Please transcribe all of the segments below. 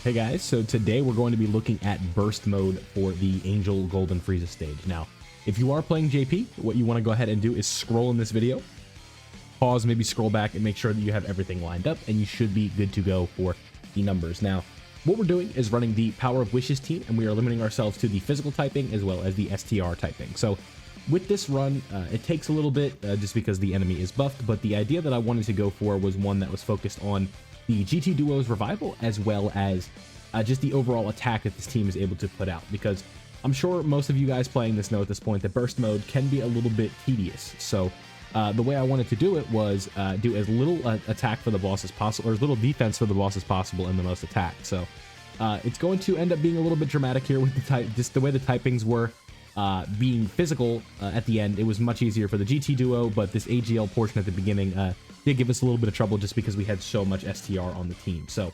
Hey guys, so today we're going to be looking at burst mode for the Angel Golden Frieza stage. Now, if you are playing JP, what you want to go ahead and do is scroll in this video, pause, maybe scroll back and make sure that you have everything lined up and you should be good to go for the numbers. Now, what we're doing is running the Power of Wishes team and we are limiting ourselves to the physical typing as well as the STR typing. So with this run, it takes a little bit just because the enemy is buffed, but the idea that I wanted to go for was one that was focused on the GT Duo's revival as well as just the overall attack that this team is able to put out, because I'm sure most of you guys playing this know at this point that burst mode can be a little bit tedious. So the way I wanted to do it was do as little attack for the boss as possible, or as little defense for the boss as possible and the most attack. So it's going to end up being a little bit dramatic here with the type, just the way the typings were being physical at the end. It was much easier for the GT Duo, but this AGL portion at the beginning did give us a little bit of trouble just because we had so much STR on the team. So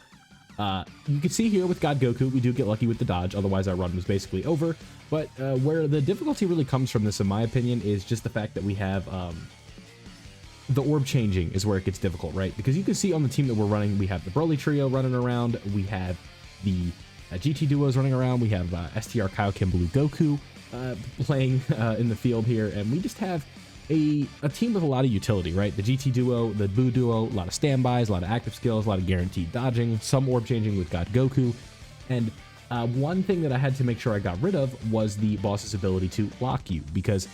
you can see here with God Goku, we do get lucky with the dodge, otherwise our run was basically over. But where the difficulty really comes from this, in my opinion, is just the fact that we have the orb changing is where it gets difficult, right? Because you can see on the team that we're running, we have the Broly trio running around, we have the GT Duos running around, we have STR Kaioken Blue Goku playing in the field here, and we just have a team with a lot of utility, right? The GT Duo, the Buu Duo, a lot of standbys, a lot of active skills, a lot of guaranteed dodging, some orb changing with God Goku. And one thing that I had to make sure I got rid of was the boss's ability to lock you, because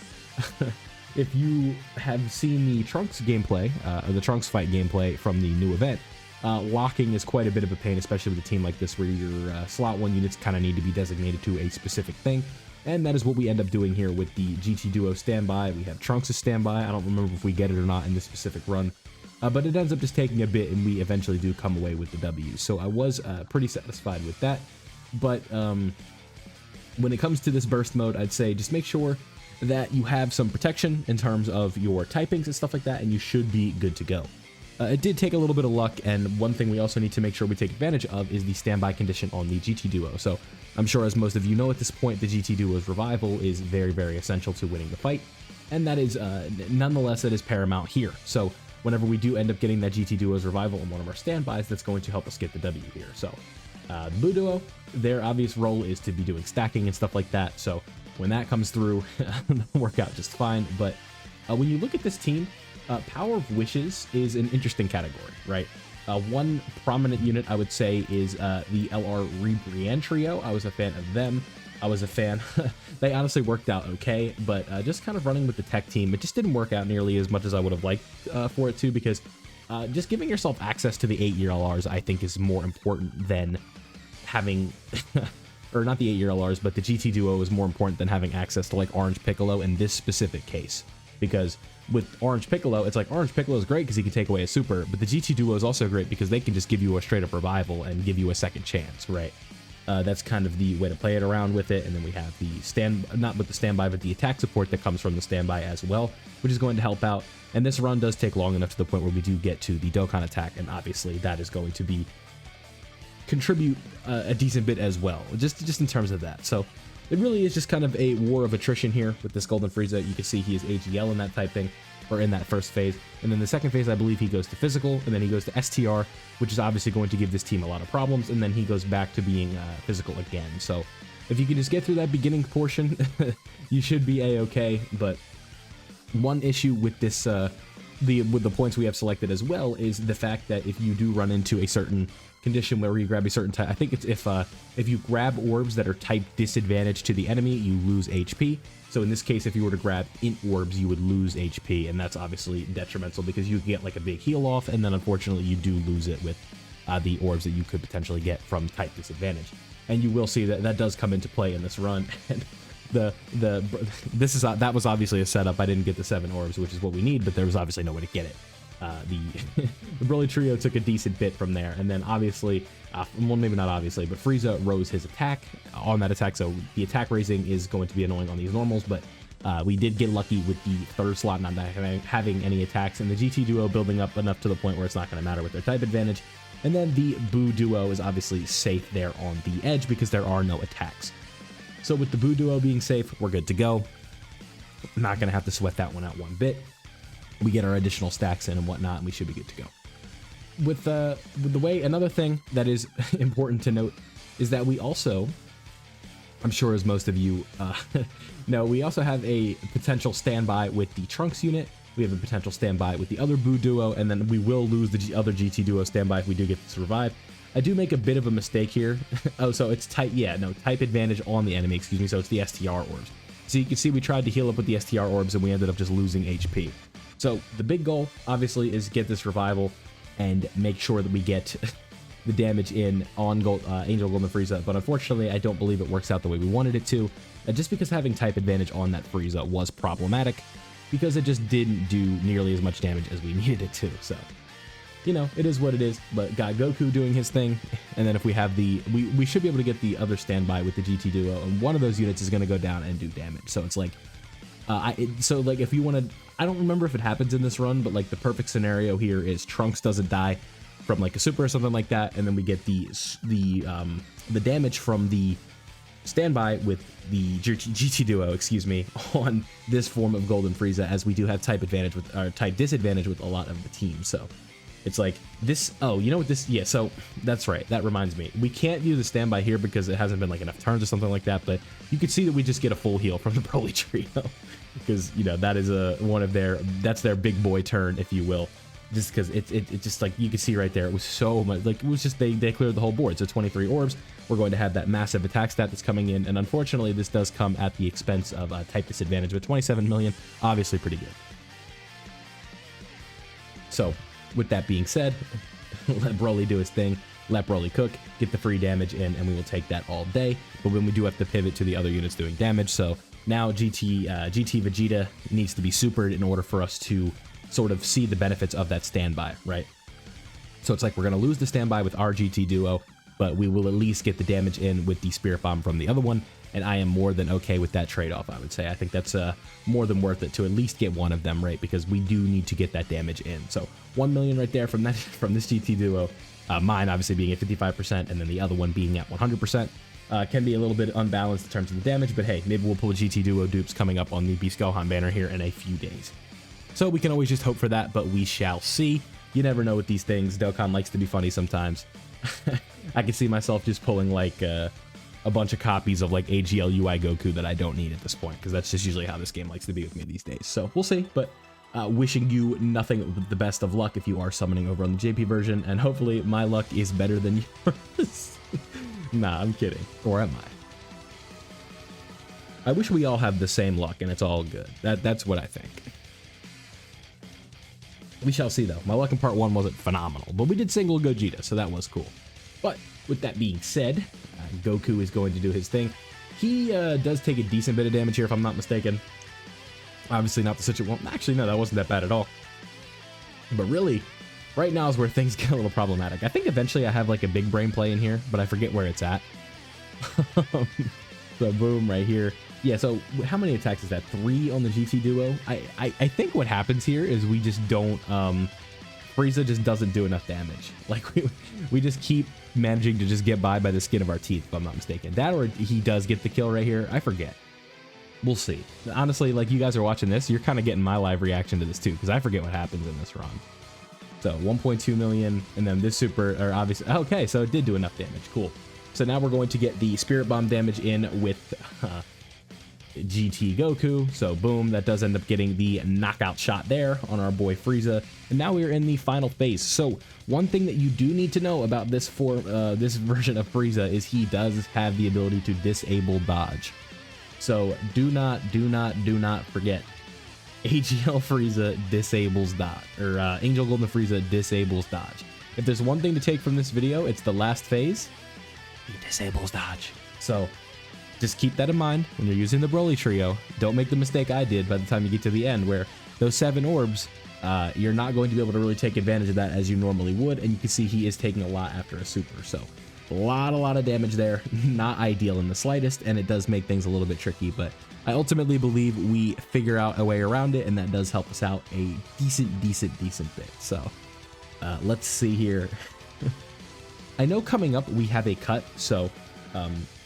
if you have seen the Trunks gameplay, or the Trunks fight gameplay from the new event, locking is quite a bit of a pain, especially with a team like this where your slot 1 units kind of need to be designated to a specific thing. And that is what we end up doing here with the GT Duo standby. We have Trunks' standby. I don't remember if we get it or not in this specific run, but it ends up just taking a bit, and we eventually do come away with the W. So I was pretty satisfied with that. But when it comes to this burst mode, I'd say just make sure that you have some protection in terms of your typings and stuff like that, and you should be good to go. It did take a little bit of luck, and one thing we also need to make sure we take advantage of is the standby condition on the GT Duo. So I'm sure, as most of you know at this point, the GT Duo's revival is very, very essential to winning the fight, and that is, nonetheless, that is paramount here. So whenever we do end up getting that GT Duo's revival on one of our standbys, that's going to help us get the W here. So the Buu Duo, their obvious role is to be doing stacking and stuff like that, so when that comes through, it'll work out just fine. But when you look at this team, Power of Wishes is an interesting category, right? One prominent unit I would say is the LR Rebrian trio. I was a fan of them. I was a fan. They honestly worked out okay, but just kind of running with the tech team, it just didn't work out nearly as much as I would have liked for it to, because just giving yourself access to the 8-year LRs, I think, is more important than having... or not the 8-year LRs, but the GT Duo is more important than having access to, like, Orange Piccolo in this specific case. Because with Orange Piccolo, it's like Orange Piccolo is great because he can take away a super, but the GT Duo is also great because they can just give you a straight up revival and give you a second chance, right? That's kind of the way to play it around with it. And then we have the not with the standby, but the attack support that comes from the standby as well, which is going to help out. And this run does take long enough to the point where we do get to the Dokkan attack, and obviously that is going to be contribute a decent bit as well, just in terms of that. So it really is just kind of a war of attrition here with this Golden Frieza. You can see he is AGL in that typing, or in that first phase. And then the second phase, I believe he goes to physical, and then he goes to STR, which is obviously going to give this team a lot of problems. And then he goes back to being physical again. So if you can just get through that beginning portion, you should be a-okay. But one issue with this, with the points we have selected as well, is the fact that if you do run into a certain condition where you grab a certain type, I think it's if you grab orbs that are type disadvantage to the enemy, you lose HP. So in this case, if you were to grab int orbs, you would lose HP, and that's obviously detrimental because you get like a big heal off, and then unfortunately you do lose it with the orbs that you could potentially get from type disadvantage. And you will see that that does come into play in this run. And that was obviously a setup. I didn't get the 7 orbs, which is what we need, but there was obviously no way to get it. The Broly trio took a decent bit from there, and then obviously, well, maybe not obviously, but Frieza rose his attack on that attack, so the attack raising is going to be annoying on these normals, but we did get lucky with the third slot not having any attacks, and the GT Duo building up enough to the point where it's not going to matter with their type advantage, and then the Buu Duo is obviously safe there on the edge because there are no attacks. So with the Buu Duo being safe, we're good to go. Not going to have to sweat that one out one bit. We get our additional stacks in and whatnot, and we should be good to go. with the way, another thing that is important to note is that we also, I'm sure as most of you know, we also have a potential standby with the Trunks unit. We have a potential standby with the other Boo duo, and then we will lose the other GT duo standby if we do get to survive. I do make a bit of a mistake here. Oh, so it's type advantage on the enemy, excuse me, so it's the STR orbs. So you can see we tried to heal up with the STR orbs and we ended up just losing HP. So the big goal, obviously, is get this revival and make sure that we get the damage in on Angel Golden Frieza, but unfortunately, I don't believe it works out the way we wanted it to, just because having type advantage on that Frieza was problematic, because it just didn't do nearly as much damage as we needed it to, so, you know, it is what it is, but got Goku doing his thing, and then if we have the, we should be able to get the other standby with the GT duo, and one of those units is going to go down and do damage, so it's like, so like if you want to, I don't remember if it happens in this run, but like the perfect scenario here is Trunks doesn't die from like a super or something like that, and then we get the damage from the standby with the GT duo, excuse me, on this form of Golden Frieza, as we do have type advantage with, or type disadvantage with a lot of the team. So it's like this, oh, you know what this, yeah, so that's right, that reminds me, we can't do the standby here because it hasn't been like enough turns or something like that, but you can see that we just get a full heal from the Broly trio, because, you know, that is one of their, that's their big boy turn, if you will. Just because it just, like, you can see right there, it was so much, like, it was just, they cleared the whole board. So 23 orbs, we're going to have that massive attack stat that's coming in, and unfortunately this does come at the expense of type disadvantage, with 27 million, obviously pretty good. So with that being said, let Broly do his thing, let Broly cook, get the free damage in, and we will take that all day. But when we do have to pivot to the other units doing damage, so now GT Vegeta needs to be supered in order for us to sort of see the benefits of that standby, right? So it's like we're going to lose the standby with our GT duo, but we will at least get the damage in with the Spirit Bomb from the other one, and I am more than okay with that trade-off, I would say. I think that's more than worth it to at least get one of them, right? Because we do need to get that damage in. So 1 million right there from that, from this GT duo, mine obviously being at 55%, and then the other one being at 100%. Can be a little bit unbalanced in terms of the damage, but hey, maybe we'll pull GT duo dupes coming up on the Beast Gohan banner here in a few days. So we can always just hope for that, but we shall see. You never know with these things. Dokkan likes to be funny sometimes. I can see myself just pulling like a bunch of copies of like AGL UI Goku that I don't need at this point, because that's just usually how this game likes to be with me these days. So we'll see, but wishing you nothing but the best of luck if you are summoning over on the JP version, and hopefully my luck is better than yours. Nah, I'm kidding. Or am I? I wish we all have the same luck and it's all good. That's what I think. We shall see, though. My luck in part 1 wasn't phenomenal, but we did single Gogeta, so that was cool. But with that being said, Goku is going to do his thing. He does take a decent bit of damage here, if I'm not mistaken. Obviously not the situation. Well, actually, no, that wasn't that bad at all. But really, right now is where things get a little problematic. I think eventually I have like a big brain play in here, but I forget where it's at. So boom, right here. Yeah, so how many attacks is that? 3 on the GT duo? I think what happens here is we just don't, Frieza just doesn't do enough damage. Like, we just keep managing to just get by the skin of our teeth, if I'm not mistaken. That, or he does get the kill right here. I forget. We'll see. Honestly, like, you guys are watching this, you're kind of getting my live reaction to this too, because I forget what happens in this run. So 1.2 million, and then this super, or obviously, okay, so it did do enough damage. Cool. So now we're going to get the Spirit Bomb damage in with GT Goku. So boom, that does end up getting the knockout shot there on our boy Frieza. And now we're in the final phase. So one thing that you do need to know about this this version of Frieza is he does have the ability to disable dodge. So do not forget, AGL Frieza disables dodge, or Angel Golden Frieza disables dodge. If there's one thing to take from this video, it's the last phase. He disables dodge. So just keep that in mind when you're using the Broly trio. Don't make the mistake I did by the time you get to the end, where those 7 orbs, you're not going to be able to really take advantage of that as you normally would, and you can see he is taking a lot after a super. So a lot of damage there. Not ideal in the slightest, and it does make things a little bit tricky, but I ultimately believe we figure out a way around it, and that does help us out a decent bit. So let's see here. I know coming up we have a cut, so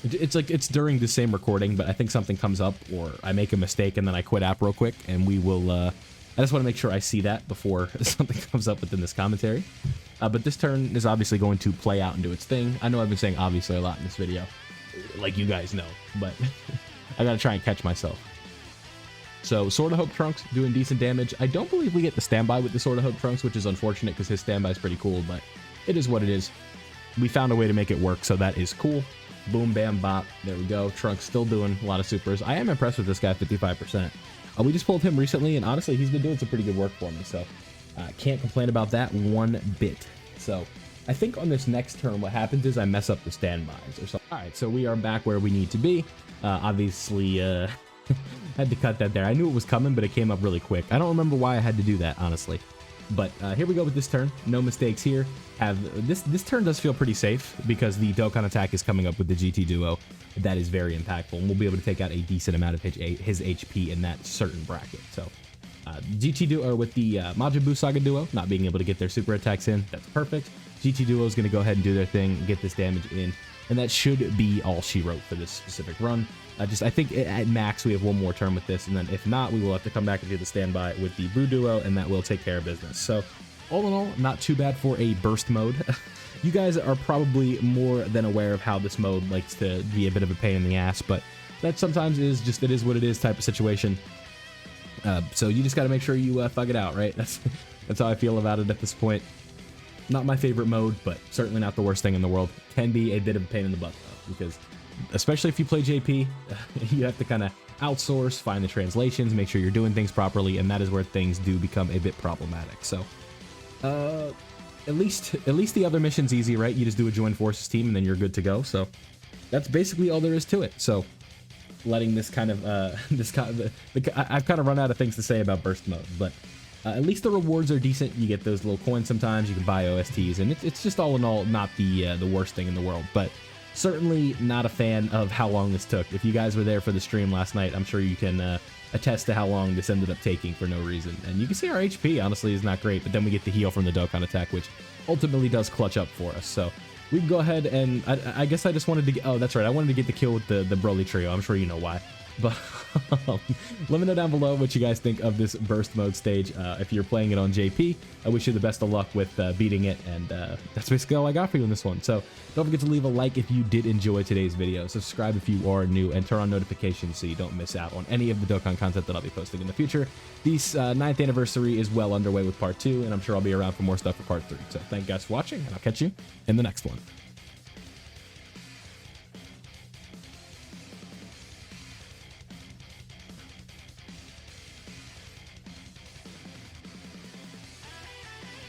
it's like it's during the same recording, but I think something comes up or I make a mistake and then I quit app real quick, and we will I just want to make sure I see that before something comes up within this commentary. But this turn is obviously going to play out and do its thing. I know I've been saying obviously a lot in this video, like you guys know, but I gotta try and catch myself. So Sword of Hope Trunks doing decent damage. I don't believe we get the standby with the Sword of Hope Trunks, which is unfortunate because his standby is pretty cool, but it is what it is. We found a way to make it work, so that is cool. Boom, bam, bop. There we go. Trunks still doing a lot of supers. I am impressed with this guy, 55%. We just pulled him recently, and honestly, he's been doing some pretty good work for me, so can't complain about that one bit. So I think on this next turn, what happens is I mess up the standbys or something. All right, so we are back where we need to be. Obviously, had to cut that there. I knew it was coming, but it came up really quick. I don't remember why I had to do that, honestly. But here we go with this turn. No mistakes here. This turn does feel pretty safe because the Dokkan attack is coming up with the GT Duo. That is very impactful, and we'll be able to take out a decent amount of his HP in that certain bracket. So GT Duo with the Majin Buu Saga Duo not being able to get their super attacks in, that's perfect. GT Duo is going to go ahead and do their thing, get this damage in, and that should be all she wrote for this specific run. I think at max we have one more turn with this, and then if not, we will have to come back and do the standby with the Buu Duo, and that will take care of business. So all in all, not too bad for a burst mode. You guys are probably more than aware of how this mode likes to be a bit of a pain in the ass, but that sometimes is just it is what it is type of situation. So you just got to make sure you thug it out, right? That's how I feel about it at this point. Not my favorite mode, but certainly not the worst thing in the world. Can be a bit of a pain in the butt though, because especially if you play JP, you have to kind of outsource, find the translations, make sure you're doing things properly, and that is where things do become a bit problematic. So at least the other mission's easy, right? You just do a join forces team and then you're good to go. So that's basically all there is to it. So letting this kind of I've kind of run out of things to say about burst mode, but at least the rewards are decent. You get those little coins sometimes, you can buy OSTs, and it's just all in all not the worst thing in the world, but certainly not a fan of how long this took. If you guys were there for the stream last night, I'm sure you can attest to how long this ended up taking for no reason. And you can see our HP honestly is not great, but then we get the heal from the Dokkan attack, which ultimately does clutch up for us. So we can go ahead and I guess I just wanted to get, oh, that's right, I wanted to get the kill with the Broly trio. I'm sure you know why. But let me know down below what you guys think of this burst mode stage. If you're playing it on JP, I wish you the best of luck with beating it, and that's basically all I got for you in this one. So don't forget to leave a like if you did enjoy today's video, subscribe if you are new, and turn on notifications so you don't miss out on any of the Dokkan content that I'll be posting in the future. The 9th anniversary is well underway with part 2, and I'm sure I'll be around for more stuff for part 3. So thank you guys for watching, and I'll catch you in the next one.